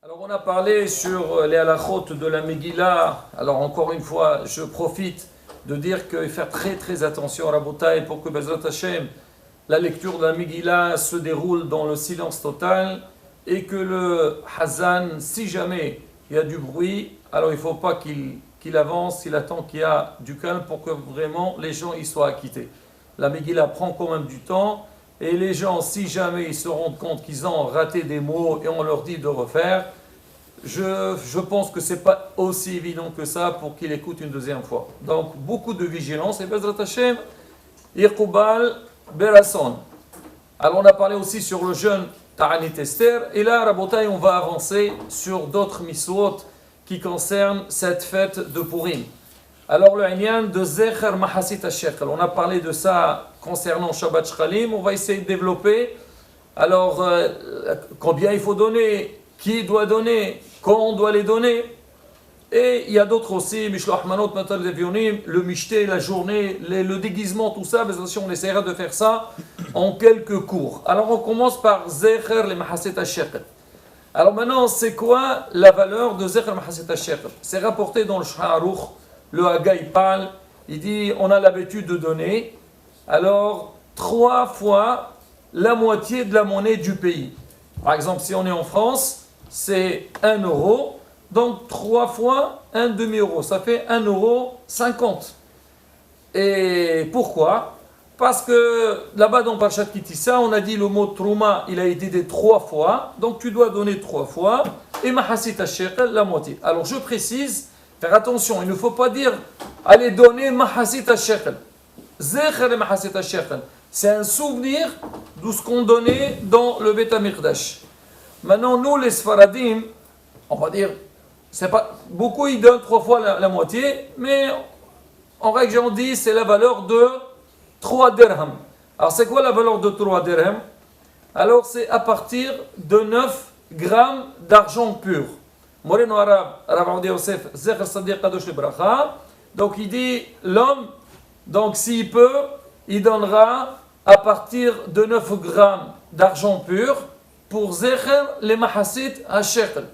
Alors on a parlé sur les halachot de la Megillah. Alors encore une fois, je profite de dire qu'il faut faire très très attention à Rabotai pour que Bezrat Hashem, la lecture de la Megillah se déroule dans le silence total et que le Hazan, si jamais il y a du bruit, alors il ne faut pas qu'il avance, il attend qu'il y a du calme pour que vraiment les gens y soient acquittés. La Megillah prend quand même du temps. Et les gens, si jamais ils se rendent compte qu'ils ont raté des mots et on leur dit de refaire, je pense que ce n'est pas aussi évident que ça pour qu'ils écoutent une deuxième fois. Donc, beaucoup de vigilance. Et Bezrat Hashem, Yirkoubal Berasson. Alors, on a parlé aussi sur le jeûne Ta'anit Esther. Et là, Rabotai, on va avancer sur d'autres miswot qui concernent cette fête de Purim. Alors, le Inyan de Zecher Mahasit HaShekel. On a parlé de ça concernant Shabbat Shchalim. On va essayer de développer. Alors, combien il faut donner, qui doit donner, quand on doit les donner. Et il y a d'autres aussi, Mishloach Manot, Matal Levionim, le Mishté, la journée, le déguisement, tout ça. Mais attention, on essaiera de faire ça en quelques cours. Alors, on commence par Zecher le Mahasit HaShekel. Alors maintenant, c'est quoi la valeur de Zecher Mahasit HaShekel? C'est rapporté dans le Shulchan Aruch. Le Haga, il parle, il dit, on a l'habitude de donner, alors 3 fois la moitié de la monnaie du pays. Par exemple, si on est en France, c'est 1 euro, donc 3 fois un demi-euro, ça fait 1,50 €. Et pourquoi? Parce que là-bas dans Parashat Kitissa, on a dit le mot Trouma, il a été dit 3 fois, donc tu dois donner 3 fois, et Mahasit HaShekel, la moitié. Alors je précise, faire attention, il ne faut pas dire allez donner Mahasit HaShekel. Zecher Mahasit HaShekel. C'est un souvenir de ce qu'on donnait dans le Beth HaMikdash. Maintenant, nous les Sfaradim, on va dire, c'est pas, beaucoup ils donnent 3 fois la moitié, mais en règle on dit c'est la valeur de 3 dirhams. Alors c'est quoi la valeur de 3 dirhams? Alors c'est à partir de 9 grammes d'argent pur. Moreno Arabe, Rav Yosef, Zecher Sadiq Kadosh Libracha. Donc il dit, l'homme, donc s'il peut, il donnera à partir de 9 grammes d'argent pur pour Zecher les Mahasit HaShekel.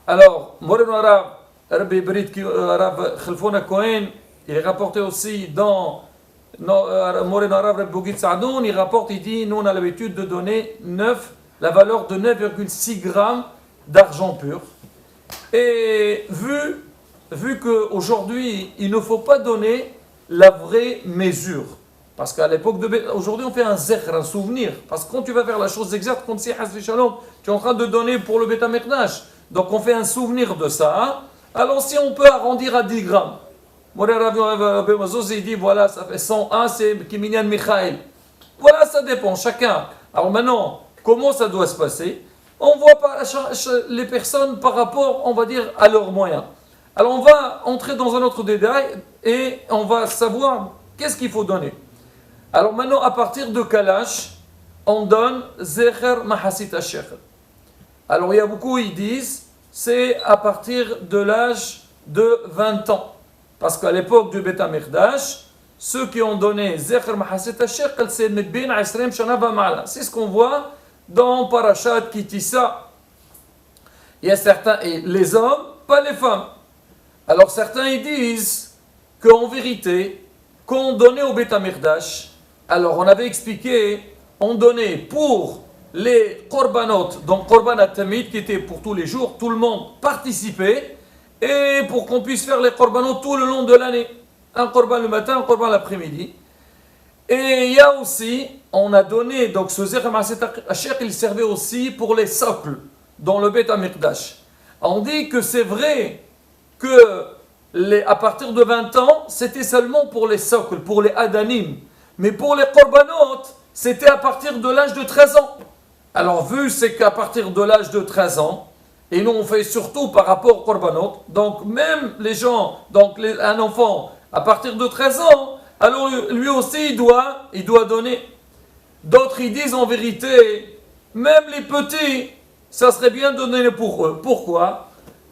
Alors, Moreno Arabe, Rabbi Brit, Rav Khalfouna Cohen, il est rapporté aussi dans Moreno Arabe, Rabbi Bougit Saadoun, il rapporte, il dit, nous on a l'habitude de donner la valeur de 9,6 grammes d'argent pur. Et vu qu'aujourd'hui, il ne faut pas donner la vraie mesure. Parce qu'à l'époque aujourd'hui, on fait un zecher, un souvenir. Parce que quand tu vas faire la chose exacte, quand c'est Hasbi Shalom, tu es en train de donner pour le Beth HaMikdash. Donc on fait un souvenir de ça. Alors si on peut arrondir à 10 grammes. Rabbi Mazuz, il dit, voilà, ça fait 101, c'est Kiminyan Michael. Voilà, ça dépend, chacun. Alors maintenant, comment ça doit se passer? On voit les personnes par rapport, on va dire, à leurs moyens. Alors on va entrer dans un autre détail et on va savoir qu'est-ce qu'il faut donner. Alors maintenant, à partir de quel âge on donne Zecher Mahasit HaShekel? Alors il y a beaucoup, ils disent, c'est à partir de l'âge de 20 ans. Parce qu'à l'époque du Beth HaMikdash, ceux qui ont donné Zecher Mahasit HaShekel, c'est Medbin Asrem Shana Vamala. C'est ce qu'on voit dans Parashat Kitissa. Il y a certains, et les hommes, pas les femmes. Alors certains ils disent qu'en vérité, quand on donnait au Beth HaMikdash, alors on avait expliqué, on donnait pour les korbanot, donc korban atamid qui était pour tous les jours, tout le monde participait, et pour qu'on puisse faire les korbanot tout le long de l'année. Un korban le matin, un korban l'après-midi. Et il y a aussi, on a donné, donc ce Zecher Mahasit HaShekel, il servait aussi pour les socles dans le Beth HaMikdash. On dit que c'est vrai que à partir de 20 ans, c'était seulement pour les socles, pour les adanim. Mais pour les korbanot, c'était à partir de l'âge de 13 ans. Alors vu c'est qu'à partir de l'âge de 13 ans, et nous on fait surtout par rapport aux korbanot, donc même les gens, donc un enfant à partir de 13 ans, alors lui aussi il doit donner. D'autres ils disent en vérité, même les petits, ça serait bien de donner pour eux. Pourquoi?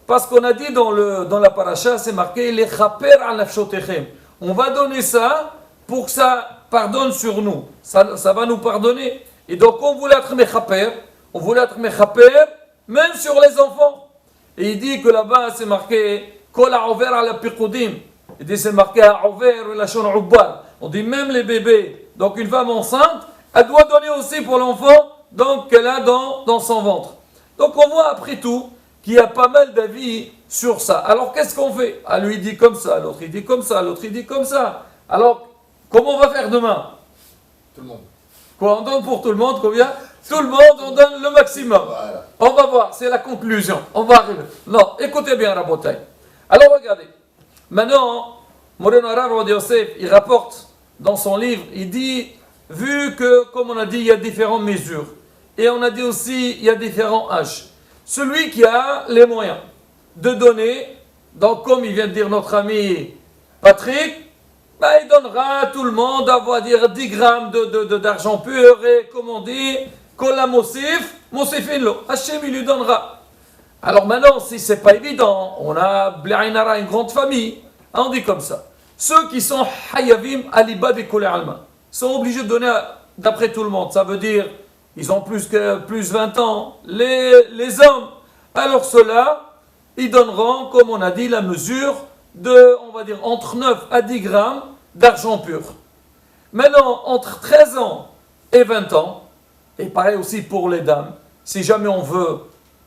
Parce qu'on a dit dans la paracha, c'est marqué les chaper al nafshotechem. On va donner ça pour que ça pardonne sur nous. Ça va nous pardonner. Et donc on voulait être mechaper même sur les enfants. Et il dit que là-bas, c'est marqué Kol ha'over ala piqudim. Il dit c'est marqué ha'over lashon ubbar. On dit même les bébés. Donc une femme enceinte, elle doit donner aussi pour l'enfant donc qu'elle a dans son ventre. Donc on voit après tout qu'il y a pas mal d'avis sur ça. Alors qu'est-ce qu'on fait? Ah, lui il dit comme ça, l'autre il dit comme ça, l'autre il dit comme ça. Alors comment on va faire demain? Tout le monde. Quoi, on donne pour tout le monde combien? Tout le monde, on donne le maximum. Voilà. On va voir, c'est la conclusion. On va arriver. Non, écoutez bien Rabotai. Alors regardez. Maintenant, Moreno Rav Yosef, il rapporte dans son livre, il dit, vu que, comme on a dit, il y a différentes mesures. Et on a dit aussi, il y a différents âges. Celui qui a les moyens de donner, donc comme il vient de dire notre ami Patrick, ben, il donnera à tout le monde, on va dire 10 grammes d'argent pur, et comme on dit, Kola Mosif, Mosifin-lo. Hachem, il lui donnera. Alors maintenant, si c'est pas évident, on a Blainara, une grande famille, on dit comme ça. Ceux qui sont Hayavim Aliba de Kolé Alma sont obligés de donner d'après tout le monde. Ça veut dire, ils ont plus 20 ans, les hommes. Alors ceux-là, ils donneront, comme on a dit, la mesure de, on va dire, entre 9 à 10 grammes d'argent pur. Maintenant, entre 13 ans et 20 ans, et pareil aussi pour les dames, si jamais on veut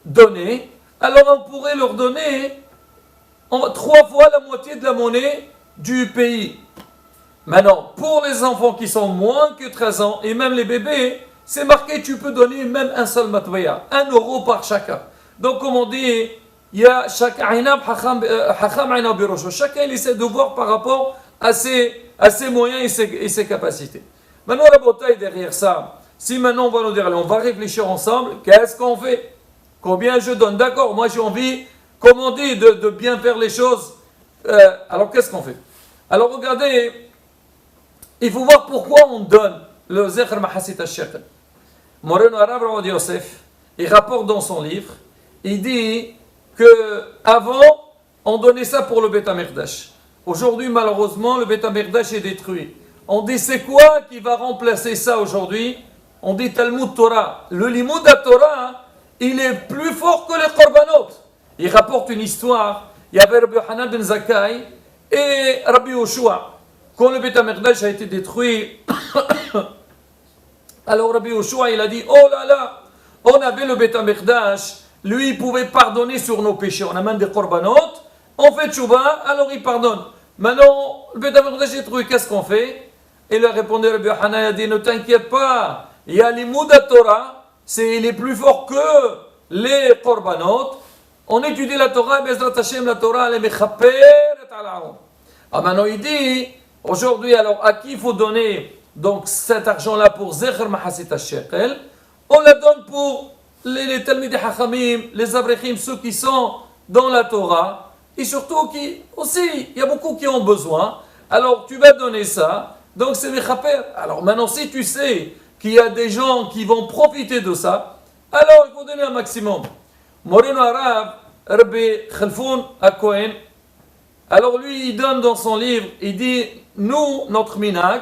donner, alors on pourrait leur donner 3 fois la moitié de la monnaie du pays. Maintenant, pour les enfants qui sont moins que 13 ans, et même les bébés, c'est marqué, tu peux donner même un seul matouya, 1 euro par chacun. Donc, comme on dit, il y a chacun il essaie de voir par rapport à ses moyens et ses capacités. Maintenant, la bataille derrière ça, si maintenant on va nous dire, allez, on va réfléchir ensemble, qu'est-ce qu'on fait? Combien je donne? D'accord, moi j'ai envie, comme on dit, de bien faire les choses. Alors qu'est-ce qu'on fait? Alors regardez, il faut voir pourquoi on donne le Zikr Mahasit al-Shekel. Moreno Arav Rav Yosef, il rapporte dans son livre, il dit que avant on donnait ça pour le Beit HaMikdash. Aujourd'hui, malheureusement, le Beit HaMikdash est détruit. On dit c'est quoi qui va remplacer ça aujourd'hui? On dit Talmud Torah. Le Limud à Torah, il est plus fort que les Korbanot. Il rapporte une histoire. Il y avait Rabbi Yochanan ben Zakkai et Rabbi Yoshua. Quand le Beit HaMikdash a été détruit, alors Rabbi Yoshua, il a dit, oh là là, on avait le Beit HaMikdash, lui, il pouvait pardonner sur nos péchés. On amène des Korbanot, on fait tchouba, alors il pardonne. Maintenant, le Beit HaMikdash est détruit, qu'est-ce qu'on fait? Et il a répondu, Rabbi Yochanan, il a dit, ne t'inquiète pas, il y a les Mouda Torah, il est plus fort que les Korbanot. On étudie la Torah, Bezrat Hashem, la Torah, elle est mechaper et alaron. Ah, maintenant il dit, aujourd'hui, alors à qui il faut donner donc cet argent-là pour Zecher Mahasit HaShekel? On la donne pour les Talmidei Hachamim, les Avrechim, ceux qui sont dans la Torah, et surtout qui aussi, il y a beaucoup qui ont besoin. Alors tu vas donner ça, donc c'est mechaper. Alors maintenant, si tu sais qu'il y a des gens qui vont profiter de ça, alors il faut donner un maximum. Moreno Arav, Rabbi Khalfoun Akohen, alors lui, il donne dans son livre, il dit, nous, notre minhag,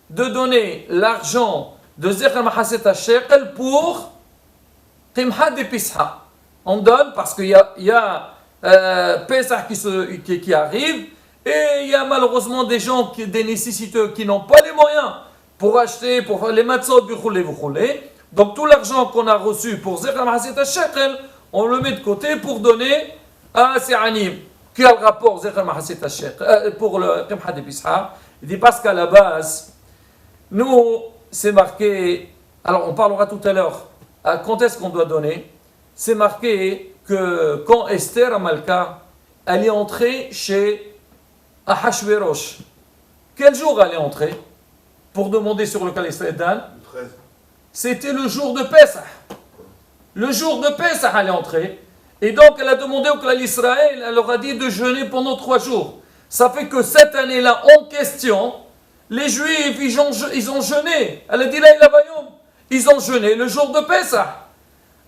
de donner l'argent de Zecher Mahaset HaShekel pour Qimha de Pisha. On donne parce qu'il y a Pesach qui arrive, et il y a malheureusement des gens, des nécessiteux qui n'ont pas les moyens pour acheter, pour faire les matzot, buchoulé. Donc tout l'argent qu'on a reçu pour Zecher Mahaset HaShekel, on le met de côté pour donner à ces anim. Quel rapport Zecher Mahasit HaShekel pour le Qimha de Pisha? Il dit parce qu'à la base, nous, c'est marqué, alors on parlera tout à l'heure, quand est-ce qu'on doit donner? C'est marqué que quand Esther Amalka, elle est entrée chez Ahashverosh, quel jour elle est entrée pour demander sur le calendrier d'Anne? Le 13. C'était le jour de Pesach. Le jour de Pesach, elle est entrée. Et donc, elle a demandé au clan d'Israël, elle leur a dit de jeûner pendant 3 jours. Ça fait que cette année-là, en question, les Juifs, ils ont jeûné. Elle a dit, là, ils ont jeûné le jour de Pesach.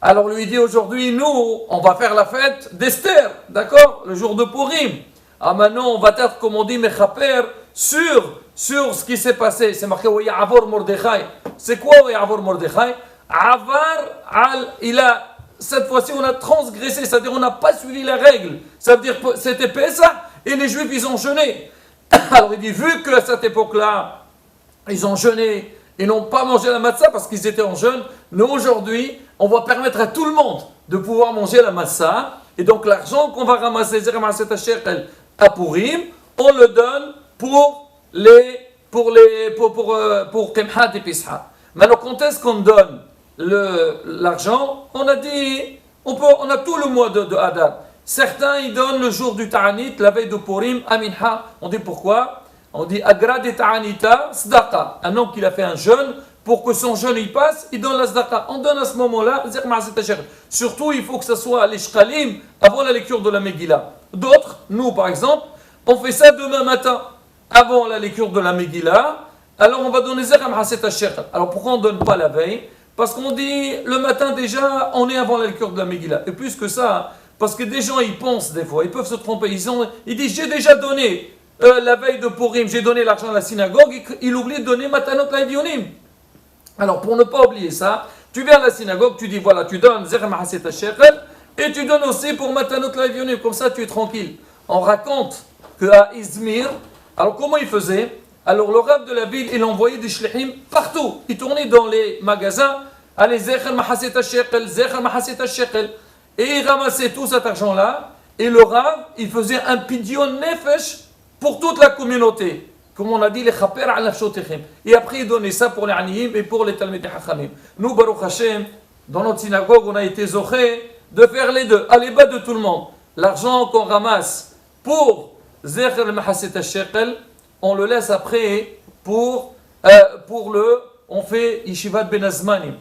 Alors, lui dit aujourd'hui, nous, on va faire la fête d'Esther, d'accord? Le jour de Purim. Ah, maintenant, on va être, comme on dit, mechaper, sur ce qui s'est passé. C'est marqué, oui, Avor Mordechai. C'est quoi, oui, Avor Mordechai? Avar al, il a cette fois-ci, on a transgressé, c'est-à-dire on n'a pas suivi les règles. Ça veut dire que c'était Pessah et les Juifs, ils ont jeûné. Alors il dit, vu qu'à cette époque-là, ils ont jeûné et n'ont pas mangé la matzah parce qu'ils étaient en jeûne, nous aujourd'hui, on va permettre à tout le monde de pouvoir manger la matzah. Et donc l'argent qu'on va ramasser, à Purim, on le donne pour Kemhat et Pisha. Maintenant, quand est-ce qu'on donne l'argent? On a dit, on a tout le mois de Adar. Certains, ils donnent le jour du Ta'anit, la veille de Purim, Aminha. On dit pourquoi? On dit Agra de Ta'anita, Sdaqa. Un homme qui a fait un jeûne, pour que son jeûne y passe, il donne la Sdaqa. On donne à ce moment-là, surtout, il faut que ce soit les Shkalim avant la lecture de la Megillah. D'autres, nous par exemple, on fait ça demain matin, avant la lecture de la Megillah. Alors on va donner Zerah Mahaset Hashekh. Alors pourquoi on ne donne pas la veille? Parce qu'on dit le matin déjà, on est avant la lecture de la Megillah. Et plus que ça, parce que des gens ils pensent des fois, ils peuvent se tromper. Ils disent j'ai déjà donné la veille de Purim, j'ai donné l'argent à la synagogue, il oublie de donner Matanot Laevionim. Alors pour ne pas oublier ça, tu viens à la synagogue, tu dis voilà, tu donnes Zerah Mahaset Hashekh et tu donnes aussi pour Matanot Laevionim. Comme ça tu es tranquille. On raconte qu'à Izmir, alors comment il faisait? Alors le rabbin de la ville, il envoyait des shlichim partout. Il tournait dans les magasins, allez, Zecher Mahaset HaShekel, Zecher Mahaset HaShekel. Et il ramassait tout cet argent-là. Et le rabbin, il faisait un pidyon nefesh pour toute la communauté. Comme on a dit, les chaper al nafshotechem. Et après, il donnait ça pour les aniyim et pour les talmidei hachamim. Nous, Baruch Hashem, dans notre synagogue, on a été zoché de faire les deux, à l'ébat de tout le monde. L'argent qu'on ramasse pour Zecher Mahaset HaShekel, on le laisse après pour on fait Yeshivat Ben Azmanim.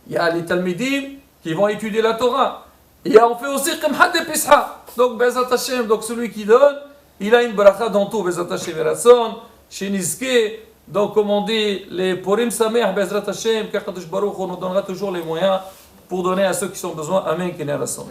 Il y a les Talmidim qui vont étudier la Torah. Et on fait aussi Kemhat et Pisha. Donc Bezat Hashem, donc celui qui donne, il a une bracha dans tout. Bezat Hashem et Rasson, chez Nizke. Donc comme on dit, les Purim Sameach, Bezat Hashem, qu'Akadosh Baruch, on nous donnera toujours les moyens pour donner à ceux qui ont besoin. Amen, Kene Rasson.